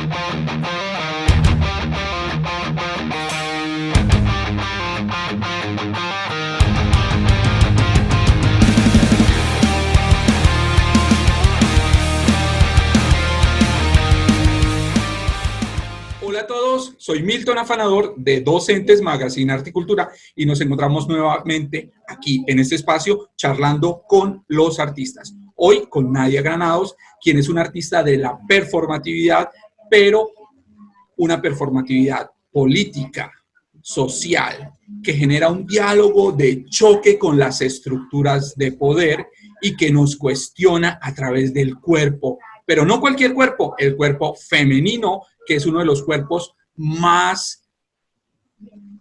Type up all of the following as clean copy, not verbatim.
Hola a todos, soy Milton Afanador de Docentes Magazine Arte y Cultura y nos encontramos nuevamente aquí en este espacio charlando con los artistas. Hoy con Nadia Granados, quien es una artista de la performatividad, pero una performatividad política, social, que genera un diálogo de choque con las estructuras de poder y que nos cuestiona a través del cuerpo, pero no cualquier cuerpo, el cuerpo femenino, que es uno de los cuerpos más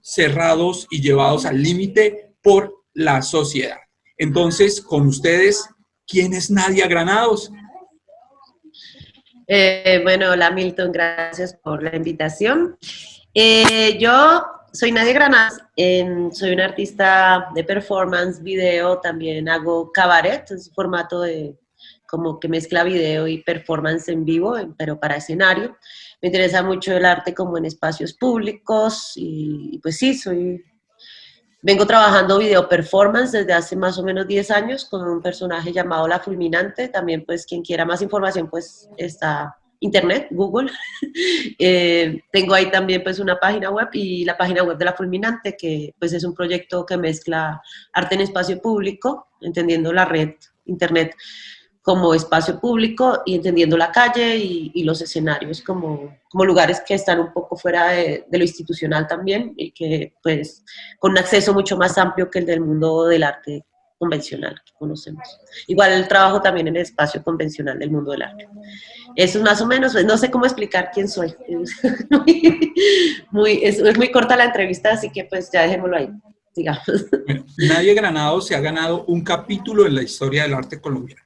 cerrados y llevados al límite por la sociedad. Entonces, con ustedes, ¿quién es Nadia Granados? Bueno, hola Milton, gracias por la invitación. Yo soy Nadia Granados, soy una artista de performance, video, también hago cabaret, es un formato de como que mezcla video y performance en vivo, pero para escenario. Me interesa mucho el arte como en espacios públicos y pues sí, vengo trabajando video performance desde hace más o menos 10 años con un personaje llamado La Fulminante. También pues quien quiera más información pues está internet, Google. Tengo ahí también pues una página web y la página web de La Fulminante, que pues es un proyecto que mezcla arte en espacio público, entendiendo la red internet como espacio público y entendiendo la calle y los escenarios como lugares que están un poco fuera de lo institucional también y que pues con un acceso mucho más amplio que el del mundo del arte convencional que conocemos. Igual trabajo también en el espacio convencional del mundo del arte. Eso es más o menos, no sé cómo explicar quién soy. Es muy corta la entrevista, así que pues ya dejémoslo ahí, digamos. Bueno, Nadia Granados se ha ganado un capítulo en la historia del arte colombiano.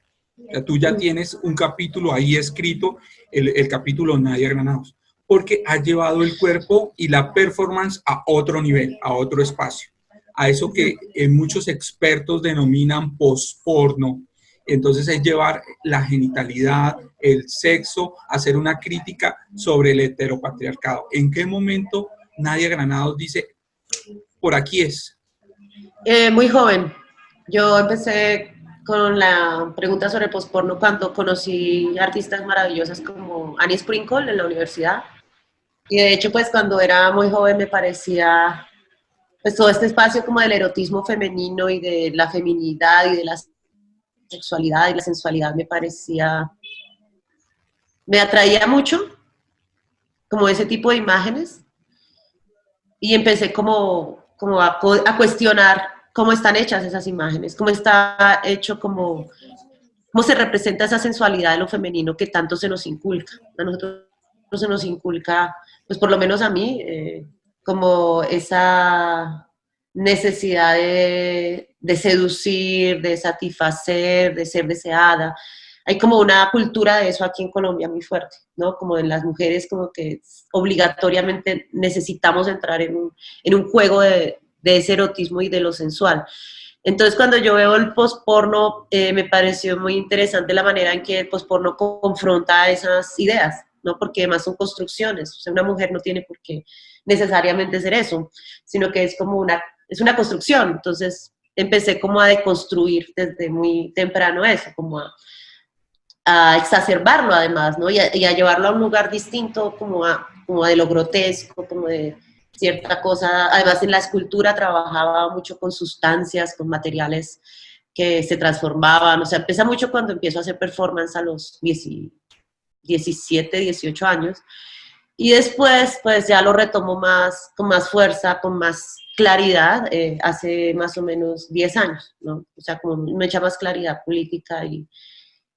Tú ya tienes un capítulo ahí escrito, el capítulo Nadia Granados, porque ha llevado el cuerpo y la performance a otro nivel, a otro espacio, a eso que muchos expertos denominan post-porno. Entonces es llevar la genitalidad, el sexo, hacer una crítica sobre el heteropatriarcado. ¿En qué momento Nadia Granados dice, por aquí es? Muy joven. Yo empecé con la pregunta sobre posporno cuando conocí artistas maravillosas como Annie Sprinkle en la universidad. Y de hecho, pues cuando era muy joven me parecía, pues todo este espacio como del erotismo femenino y de la feminidad y de la sexualidad y la sensualidad me atraía mucho, como ese tipo de imágenes. Y empecé como a cuestionar cómo están hechas esas imágenes, cómo está hecho cómo se representa esa sensualidad de lo femenino que tanto se nos inculca. A nosotros se nos inculca, pues por lo menos a mí, como esa necesidad de seducir, de satisfacer, de ser deseada. Hay como una cultura de eso aquí en Colombia muy fuerte, ¿no? Como en las mujeres como que obligatoriamente necesitamos entrar en un juego de ese erotismo y de lo sensual. Entonces, cuando yo veo el post-porno, me pareció muy interesante la manera en que el post-porno confronta esas ideas, ¿no? Porque además son construcciones. O sea, una mujer no tiene por qué necesariamente ser eso, sino que es como es una construcción. Entonces, empecé como a deconstruir desde muy temprano eso, como a exacerbarlo además, ¿no? Y a llevarlo a un lugar distinto, como de lo grotesco, como de cierta cosa. Además, en la escultura trabajaba mucho con sustancias, con materiales que se transformaban. O sea, empieza mucho cuando empiezo a hacer performance a los 17, 18 años. Y después, pues ya lo retomo con más fuerza, con más claridad, hace más o menos 10 años, ¿no? O sea, como mucha más claridad política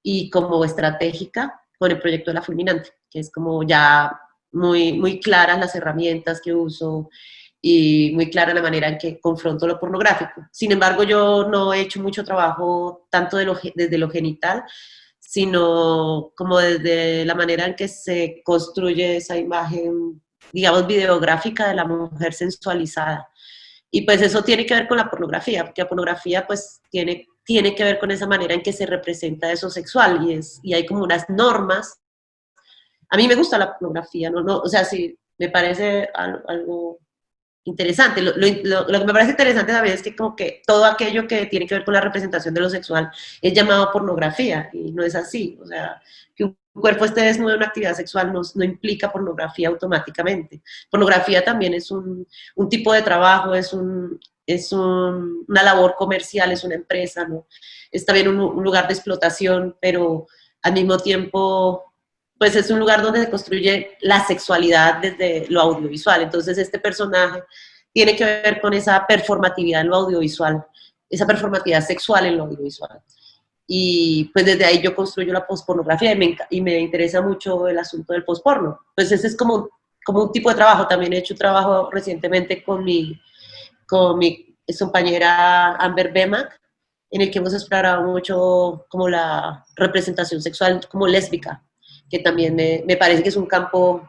y como estratégica con el proyecto de La Fulminante, que es como ya muy, muy claras las herramientas que uso y muy clara la manera en que confronto lo pornográfico. Sin embargo, yo no he hecho mucho trabajo tanto desde lo genital, sino como desde la manera en que se construye esa imagen, digamos, videográfica de la mujer sensualizada. Y pues eso tiene que ver con la pornografía, porque la pornografía pues tiene que ver con esa manera en que se representa eso sexual y hay como unas normas A mí me gusta la pornografía, o sea, sí, me parece algo interesante. Lo que me parece interesante también es que como que todo aquello que tiene que ver con la representación de lo sexual es llamado pornografía y no es así. O sea, que un cuerpo esté desnudo en una actividad sexual no implica pornografía automáticamente. Pornografía también es un tipo de trabajo, una labor comercial, es una empresa, ¿no? Es también un lugar de explotación, pero al mismo tiempo pues es un lugar donde se construye la sexualidad desde lo audiovisual. Entonces este personaje tiene que ver con esa performatividad en lo audiovisual, esa performatividad sexual en lo audiovisual. Y pues desde ahí yo construyo la pospornografía y me interesa mucho el asunto del posporno. Pues ese es como un tipo de trabajo. También he hecho un trabajo recientemente con mi compañera Amber Bemak, en el que hemos explorado mucho como la representación sexual como lésbica, que también me parece que es un campo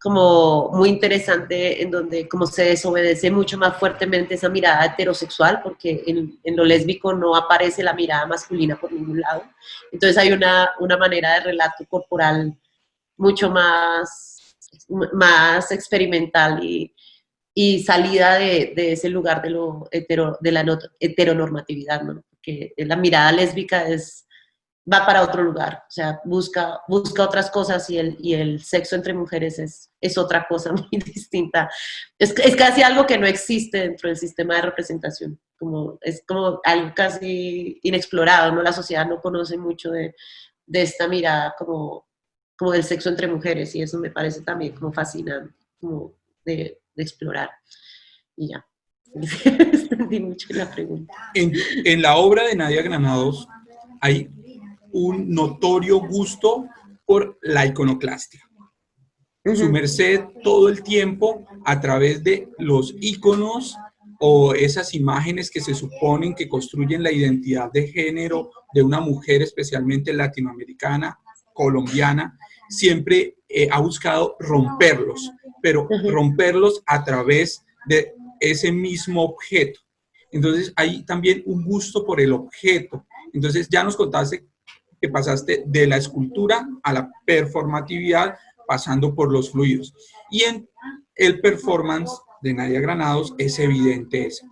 como muy interesante en donde como se desobedece mucho más fuertemente esa mirada heterosexual, porque en lo lésbico no aparece la mirada masculina por ningún lado. Entonces hay una manera de relato corporal mucho más experimental y salida de ese lugar de la heteronormatividad, ¿no? Porque la mirada lésbica va para otro lugar, o sea, busca otras cosas y el sexo entre mujeres es otra cosa muy distinta. Es casi algo que no existe dentro del sistema de representación, es como algo casi inexplorado, ¿no? La sociedad no conoce mucho de esta mirada como del sexo entre mujeres y eso me parece también como fascinante, como de explorar. Y ya, extendí mucho la pregunta. En la obra de Nadia Granados hay un notorio gusto por la iconoclastia. Su merced todo el tiempo a través de los íconos o esas imágenes que se suponen que construyen la identidad de género de una mujer, especialmente latinoamericana, colombiana, siempre ha buscado romperlos, pero romperlos a través de ese mismo objeto. Entonces hay también un gusto por el objeto. Entonces ya nos contaste que pasaste de la escultura a la performatividad, pasando por los fluidos. Y en el performance de Nadia Granados es evidente eso.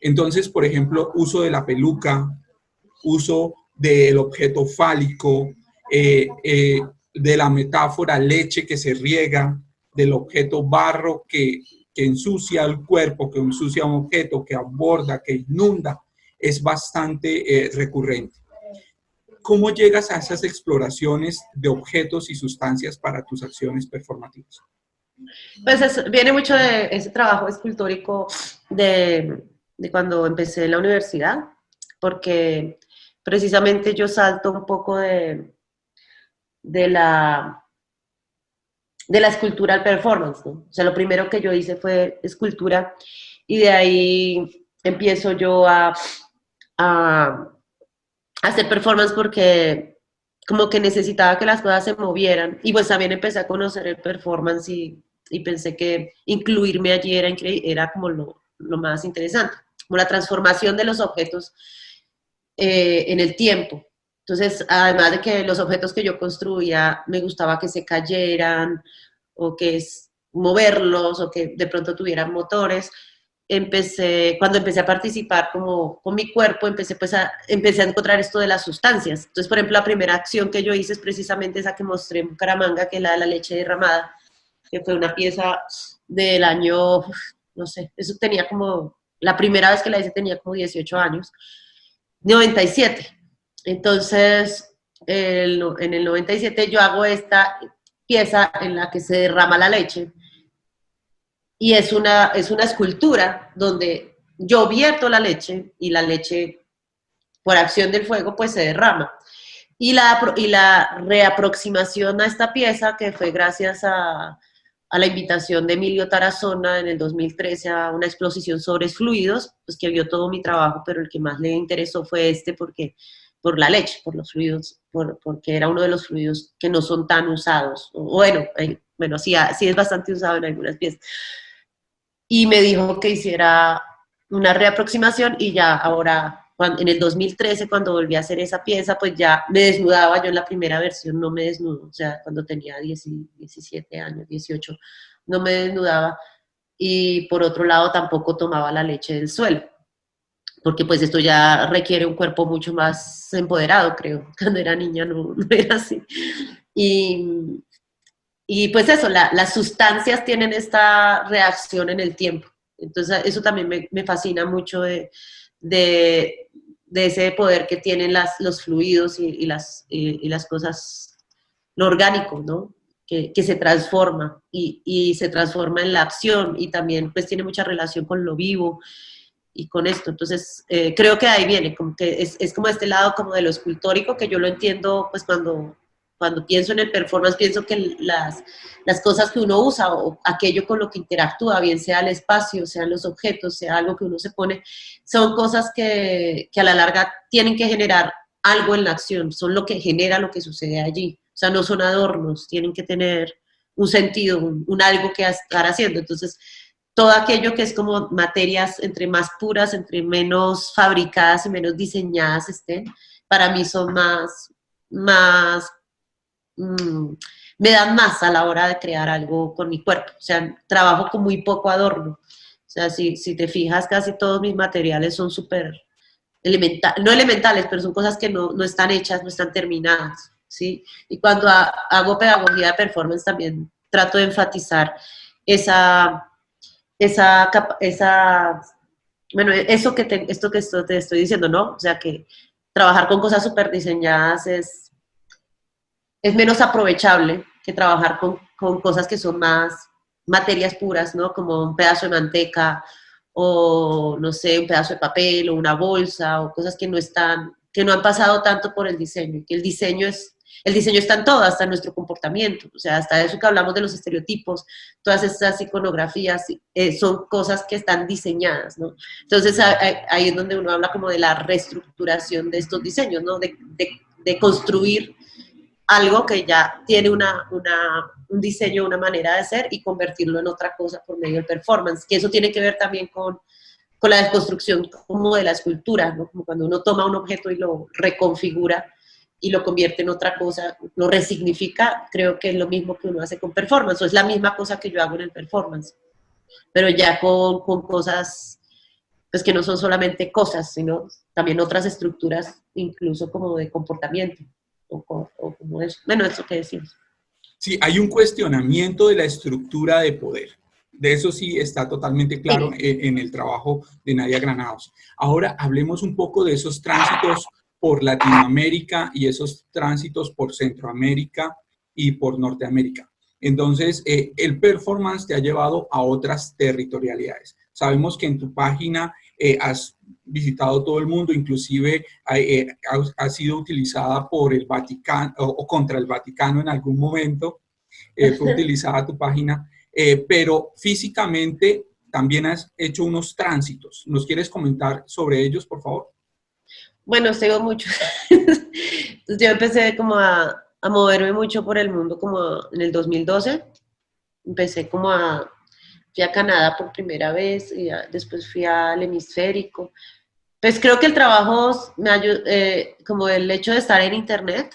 Entonces, por ejemplo, uso de la peluca, uso del objeto fálico, de la metáfora leche que se riega, del objeto barro que ensucia el cuerpo, que ensucia un objeto, que aborda, que inunda, es bastante recurrente. ¿Cómo llegas a esas exploraciones de objetos y sustancias para tus acciones performativas? Pues viene mucho de ese trabajo escultórico de cuando empecé en la universidad, porque precisamente yo salto un poco de la escultura al performance, ¿no? O sea, lo primero que yo hice fue escultura y de ahí empiezo yo a hacer performance porque como que necesitaba que las cosas se movieran y pues también empecé a conocer el performance y pensé que incluirme allí era como lo más interesante, como la transformación de los objetos en el tiempo. Entonces, además de que los objetos que yo construía me gustaba que se cayeran o que moverlos o que de pronto tuvieran motores, cuando empecé a participar como con mi cuerpo, empecé a encontrar esto de las sustancias. Entonces, por ejemplo, la primera acción que yo hice es precisamente esa que mostré en Bucaramanga, que es la de la leche derramada, que fue una pieza del año, no sé, eso tenía como, la primera vez que la hice tenía como 18 años, 97. Entonces, en el 97 yo hago esta pieza en la que se derrama la leche y es una escultura donde yo vierto la leche y la leche por acción del fuego pues se derrama. Y la reaproximación a esta pieza, que fue gracias a la invitación de Emilio Tarazona en el 2013 a una exposición sobre fluidos, pues que vio todo mi trabajo, pero el que más le interesó fue por la leche, por los fluidos, porque era uno de los fluidos que no son tan usados. Bueno, sí es bastante usado en algunas piezas. Y me dijo que hiciera una reaproximación y ya ahora en el 2013, cuando volví a hacer esa pieza, pues ya me desnudaba. Yo en la primera versión no me desnudo, o sea, cuando tenía 17 años, 18, no me desnudaba. Y por otro lado, tampoco tomaba la leche del suelo, porque pues esto ya requiere un cuerpo mucho más empoderado, creo. Cuando era niña no era así. Y, y pues eso, las sustancias tienen esta reacción en el tiempo. Entonces eso también me fascina mucho de, de ese poder que tienen los fluidos y las cosas, lo orgánico, ¿no? Que se transforma y se transforma en la acción y también pues tiene mucha relación con lo vivo y con esto. Entonces, creo que ahí viene, como que es como este lado como de lo escultórico, que yo lo entiendo pues cuando pienso en el performance, pienso que las cosas que uno usa o aquello con lo que interactúa, bien sea el espacio, sean los objetos, sea algo que uno se pone, son cosas que a la larga tienen que generar algo en la acción, son lo que genera lo que sucede allí. O sea, no son adornos, tienen que tener un sentido, un algo que estar haciendo. Entonces, todo aquello que es como materias entre más puras, entre menos fabricadas y menos diseñadas estén, para mí son más mmm, me dan más a la hora de crear algo con mi cuerpo. O sea, trabajo con muy poco adorno. O sea, si te fijas, casi todos mis materiales son súper no elementales, pero son cosas que no están hechas, no están terminadas, ¿sí? Y cuando hago pedagogía de performance también trato de enfatizar esa, esa bueno, esto te estoy diciendo, ¿no? O sea, que trabajar con cosas súper diseñadas es menos aprovechable que trabajar con cosas que son más materias puras, ¿no? Como un pedazo de manteca o, no sé, un pedazo de papel o una bolsa o cosas que no han pasado tanto por el diseño, que el diseño está en todo, hasta en nuestro comportamiento, o sea, hasta eso que hablamos de los estereotipos, todas estas iconografías, son cosas que están diseñadas, ¿no? Entonces ahí es donde uno habla como de la reestructuración de estos diseños, ¿no? De construir algo que ya tiene un diseño, una manera de ser y convertirlo en otra cosa por medio del performance, que eso tiene que ver también con la desconstrucción como de la escultura, ¿no? Como cuando uno toma un objeto y lo reconfigura y lo convierte en otra cosa, lo resignifica, creo que es lo mismo que uno hace con performance, o es la misma cosa que yo hago en el performance, pero ya con cosas pues que no son solamente cosas, sino también otras estructuras, incluso como de comportamiento, o como eso. Bueno, eso que decimos. Sí, hay un cuestionamiento de la estructura de poder. De eso sí está totalmente claro Sí. en el trabajo de Nadia Granados. Ahora hablemos un poco de esos tránsitos por Latinoamérica y esos tránsitos por Centroamérica y por Norteamérica. Entonces, el performance te ha llevado a otras territorialidades. Sabemos que en tu página has visitado todo el mundo, inclusive ha sido utilizada por el Vaticano o contra el Vaticano en algún momento, fue utilizada tu página, pero físicamente también has hecho unos tránsitos. ¿Nos quieres comentar sobre ellos, por favor? Bueno, sigo mucho. Entonces yo empecé como a moverme mucho por el mundo como en el 2012. Empecé fui a Canadá por primera vez y después fui al hemisférico. Pues creo que el trabajo me ayudó, como el hecho de estar en internet,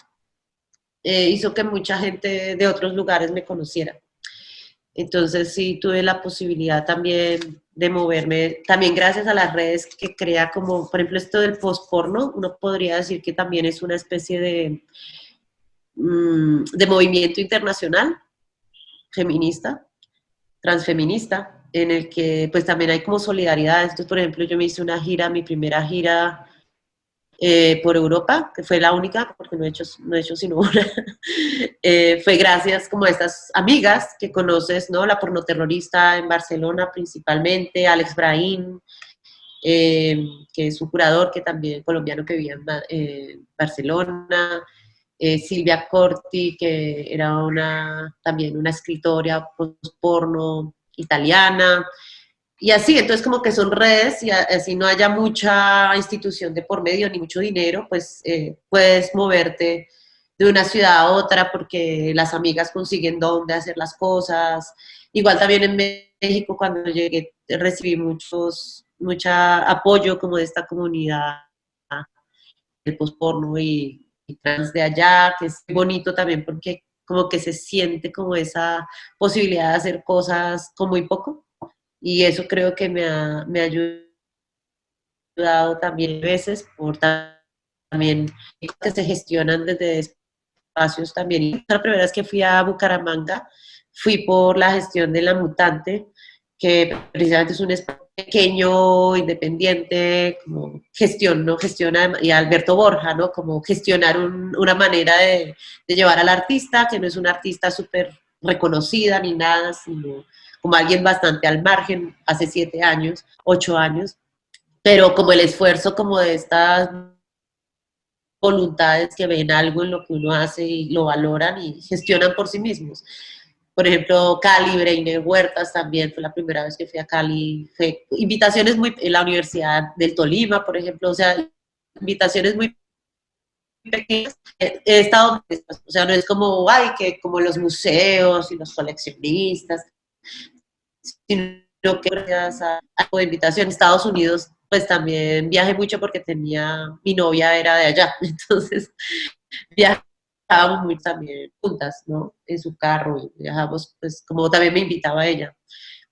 hizo que mucha gente de otros lugares me conociera. Entonces sí tuve la posibilidad también de moverme, también gracias a las redes que crea como, por ejemplo, esto del post-porno, uno podría decir que también es una especie de movimiento internacional feminista, transfeminista, en el que pues también hay como solidaridad. Entonces, por ejemplo, yo me hice una gira, mi primera gira por Europa, que fue la única, porque no he hecho sino una, fue gracias como a estas amigas que conoces, ¿no? La pornoterrorista en Barcelona principalmente, Alex Brahim, que es un curador que también colombiano que vivía en Barcelona, Silvia Corti, que era también una escritora porno italiana, y así, entonces como que son redes y así no haya mucha institución de por medio ni mucho dinero, pues puedes moverte de una ciudad a otra porque las amigas consiguen dónde hacer las cosas. Igual también en México cuando llegué recibí mucho apoyo como de esta comunidad posporno y trans de allá, que es bonito también porque como que se siente como esa posibilidad de hacer cosas con muy poco. Y eso creo que me ha ayudado también a veces por también que se gestionan desde espacios también. Y la primera vez que fui a Bucaramanga, fui por la gestión de La Mutante, que precisamente es un espacio pequeño, independiente, como gestión, ¿no? Gestiona, y Alberto Borja, ¿no? Como gestionar una manera de llevar al artista, que no es una artista súper reconocida ni nada, sino como alguien bastante al margen, hace 7 años, 8 años, pero como el esfuerzo como de estas voluntades que ven algo en lo que uno hace y lo valoran y gestionan por sí mismos. Por ejemplo, Cali, Breiner Huertas también, fue la primera vez que fui a Cali, fue invitaciones muy, en la Universidad del Tolima, por ejemplo, o sea, invitaciones muy pequeñas. He estado, o sea, no es como, ay, que como los museos y los coleccionistas, sino que gracias a invitación a Estados Unidos, pues también viajé mucho porque mi novia era de allá, entonces viajábamos muy también juntas, ¿no? En su carro, viajábamos, pues como también me invitaba ella,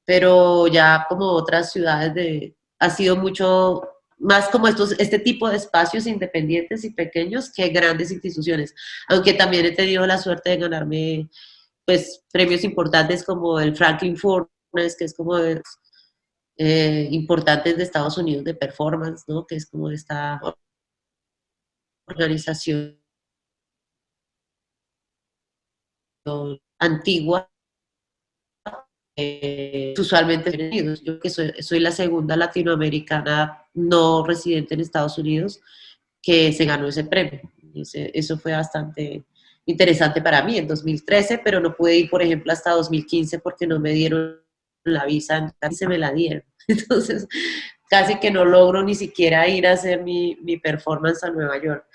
pero ya como otras ciudades ha sido mucho más como este tipo de espacios independientes y pequeños que grandes instituciones, aunque también he tenido la suerte de ganarme pues premios importantes como el Franklin Furnace, que es como importantes de Estados Unidos de performance, ¿no? Que es como esta organización antigua, usualmente en Estados Unidos. Yo que soy la segunda latinoamericana no residente en Estados Unidos que se ganó ese premio. Eso fue bastante interesante para mí en 2013, pero no pude ir, por ejemplo, hasta 2015 porque no me dieron la visa, casi se me la dieron. Entonces, casi que no logro ni siquiera ir a hacer mi performance a Nueva York.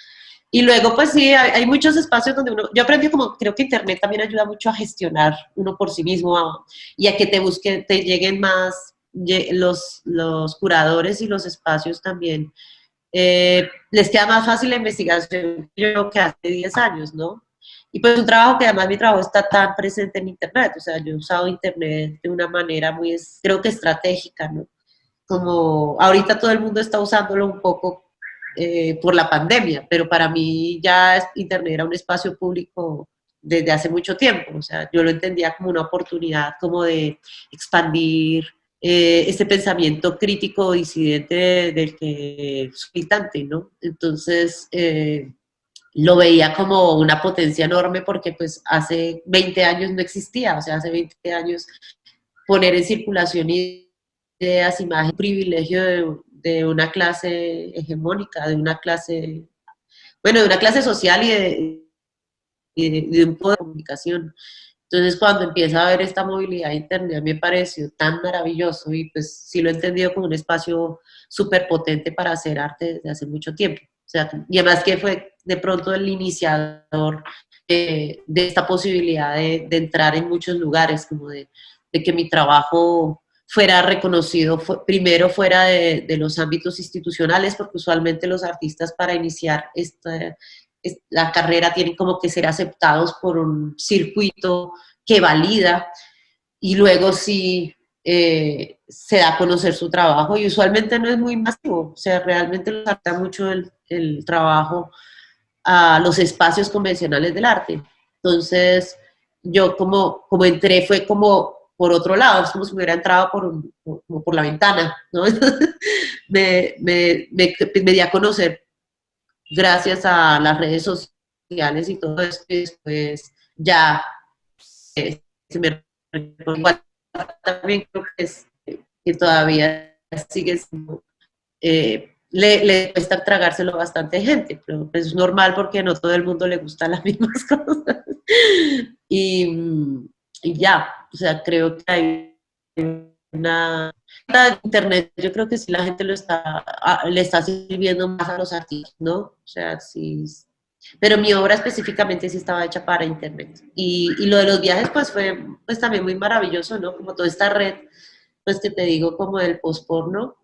Y luego, pues sí, hay muchos espacios donde yo aprendí como, creo que Internet también ayuda mucho a gestionar uno por sí mismo y a que te lleguen más los curadores y los espacios también. Les queda más fácil la investigación yo creo que hace 10 años, ¿no? Y pues un trabajo que además mi trabajo está tan presente en Internet, o sea, yo he usado Internet de una manera muy, creo que estratégica, ¿no? Como ahorita todo el mundo está usándolo un poco por la pandemia, pero para mí ya Internet era un espacio público desde hace mucho tiempo, o sea, yo lo entendía como una oportunidad como de expandir este pensamiento crítico disidente del que soy militante, ¿no? Entonces, lo veía como una potencia enorme porque pues hace 20 años no existía, o sea, hace 20 años poner en circulación ideas, imágenes, privilegio de una clase hegemónica, de una clase, bueno, de una clase social y de un poder de comunicación. Entonces, cuando empieza a haber esta movilidad de Internet, me pareció tan maravilloso y pues sí lo he entendido como un espacio súper potente para hacer arte desde hace mucho tiempo. O sea, y además que fue de pronto el iniciador de esta posibilidad de entrar en muchos lugares, como de que mi trabajo fuera reconocido primero fuera de los ámbitos institucionales, porque usualmente los artistas para iniciar la carrera tienen como que ser aceptados por un circuito que valida y luego sí se da a conocer su trabajo y usualmente no es muy masivo, o sea, realmente les afecta mucho el trabajo a los espacios convencionales del arte. Entonces, yo como entré fue como por otro lado, es como si me hubiera entrado como por la ventana, ¿no? Me di a conocer gracias a las redes sociales y todo esto, y después ya se me igual, también creo que todavía sigue siendo, le cuesta tragárselo bastante gente, pero es normal porque no todo el mundo le gustan las mismas cosas. Y, y ya, o sea, creo que hay una internet, yo creo que sí la gente le está sirviendo más a los artistas, ¿no? O sea, sí, pero mi obra específicamente sí estaba hecha para internet. Y lo de los viajes pues fue pues también muy maravilloso, ¿no? Como toda esta red, pues que te digo, como del posporno,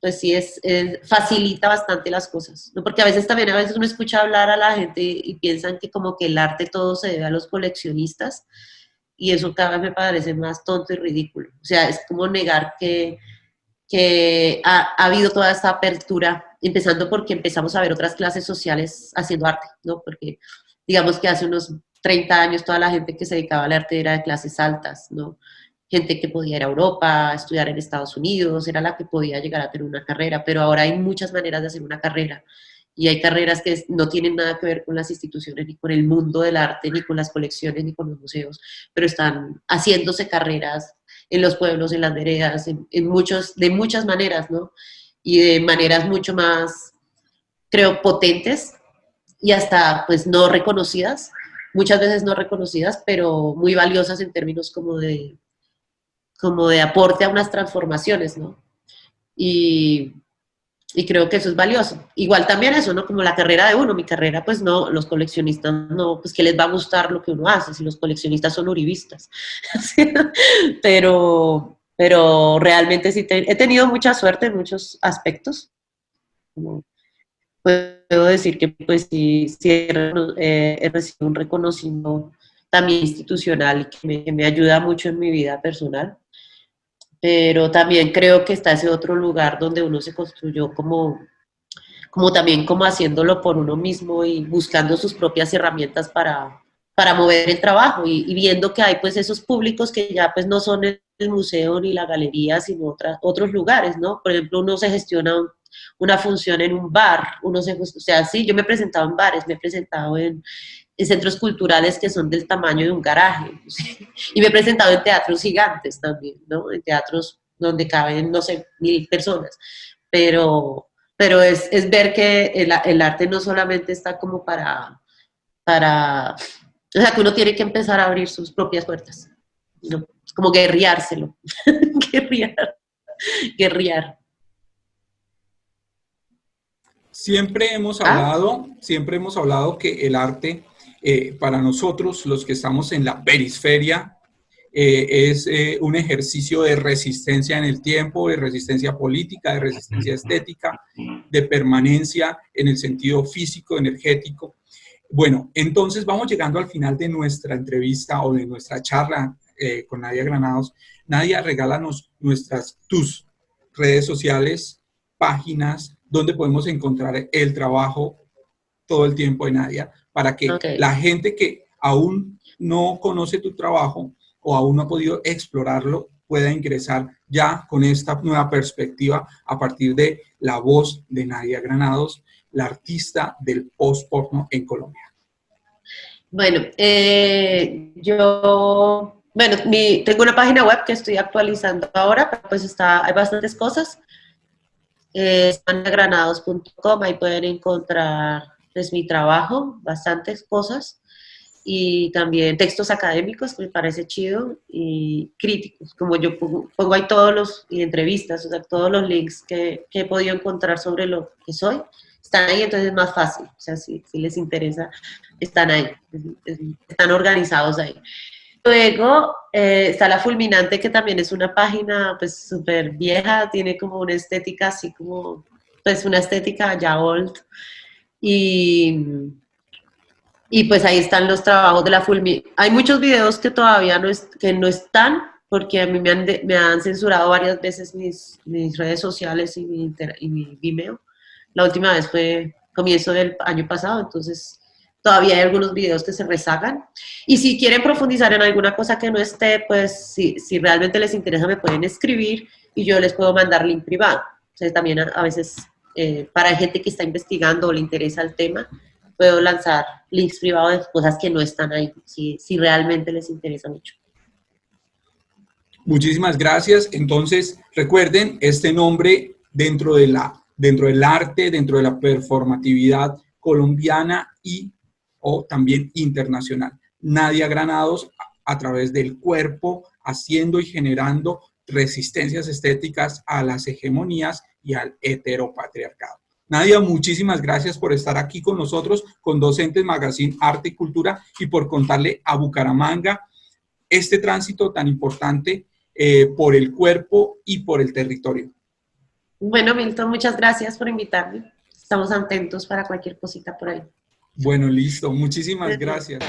pues sí facilita bastante las cosas, ¿no? Porque a veces uno escucha hablar a la gente y piensan que como que el arte todo se debe a los coleccionistas, y eso cada vez me parece más tonto y ridículo. O sea, es como negar que ha habido toda esta apertura, empezando porque empezamos a ver otras clases sociales haciendo arte, ¿no? Porque digamos que hace unos 30 años toda la gente que se dedicaba al arte era de clases altas, ¿no? Gente que podía ir a Europa, estudiar en Estados Unidos, era la que podía llegar a tener una carrera, pero ahora hay muchas maneras de hacer una carrera, y hay carreras que no tienen nada que ver con las instituciones, ni con el mundo del arte, ni con las colecciones, ni con los museos, pero están haciéndose carreras en los pueblos, en las veredas, de muchas maneras, ¿no? Y de maneras mucho más, creo, potentes y hasta, pues, no reconocidas, muchas veces no reconocidas, pero muy valiosas en términos como de aporte a unas transformaciones, ¿no? Y, y creo que eso es valioso. Igual también eso, ¿no? Como la carrera de uno, mi carrera, pues no, los coleccionistas no, pues que les va a gustar lo que uno hace, si los coleccionistas son uribistas. pero realmente sí he tenido mucha suerte en muchos aspectos. Como puedo decir que pues sí he recibido un reconocimiento también institucional que me ayuda mucho en mi vida personal, pero también creo que está ese otro lugar donde uno se construyó como también como haciéndolo por uno mismo y buscando sus propias herramientas para mover el trabajo, y viendo que hay pues esos públicos que ya pues no son el museo ni la galería, sino otros lugares, ¿no? Por ejemplo, uno se gestiona una función en un bar, o sea, sí, yo me he presentado en bares, me he presentado en centros culturales que son del tamaño de un garaje, ¿sí? Y me he presentado en teatros gigantes también, ¿no? En teatros donde caben, no sé, 1000 personas, pero es ver que el arte no solamente está como o sea, que uno tiene que empezar a abrir sus propias puertas, ¿no? Como guerreárselo, guerrear, guerrear. ¿Ah? Siempre hemos hablado que el arte, para nosotros, los que estamos en la periferia, es un ejercicio de resistencia en el tiempo, de resistencia política, de resistencia estética, de permanencia en el sentido físico, energético. Bueno, entonces vamos llegando al final de nuestra entrevista o de nuestra charla con Nadia Granados. Nadia, regálanos tus redes sociales, páginas, donde podemos encontrar el trabajo todo el tiempo de Nadia, para que Okay. la gente que aún no conoce tu trabajo o aún no ha podido explorarlo, pueda ingresar ya con esta nueva perspectiva a partir de la voz de Nadia Granados, la artista del post-porno en Colombia. Bueno, tengo una página web que estoy actualizando ahora, pero pues hay bastantes cosas. Es nadiagranados.com, ahí pueden encontrar pues mi trabajo, bastantes cosas, y también textos académicos, que me parece chido, y críticos, como yo pongo ahí y entrevistas, o sea, todos los links que he podido encontrar sobre lo que soy, están ahí, entonces es más fácil, o sea, si les interesa, están ahí, están organizados ahí. Luego está La Fulminante, que también es una página pues súper vieja, tiene como una estética así como, pues una estética ya old, y, y pues ahí están los trabajos de La Fulminante. Hay muchos videos que todavía que no están, porque a mí me han censurado varias veces mis redes sociales y mi Vimeo. La última vez fue comienzo del año pasado, entonces todavía hay algunos videos que se rezagan. Y si quieren profundizar en alguna cosa que no esté, pues si realmente les interesa me pueden escribir y yo les puedo mandar link privado. Entonces también a veces para gente que está investigando o le interesa el tema, puedo lanzar links privados de cosas que no están ahí, si realmente les interesa mucho. Muchísimas gracias. Entonces, recuerden este nombre dentro del arte, dentro de la performatividad colombiana o también internacional. Nadia Granados, a través del cuerpo, haciendo y generando resistencias estéticas a las hegemonías y al heteropatriarcado. Nadia, muchísimas gracias por estar aquí con nosotros, con Docentes Magazine Arte y Cultura, y por contarle a Bucaramanga este tránsito tan importante por el cuerpo y por el territorio. Bueno, Milton, muchas gracias por invitarme. Estamos atentos para cualquier cosita por ahí. Bueno, listo. Muchísimas gracias.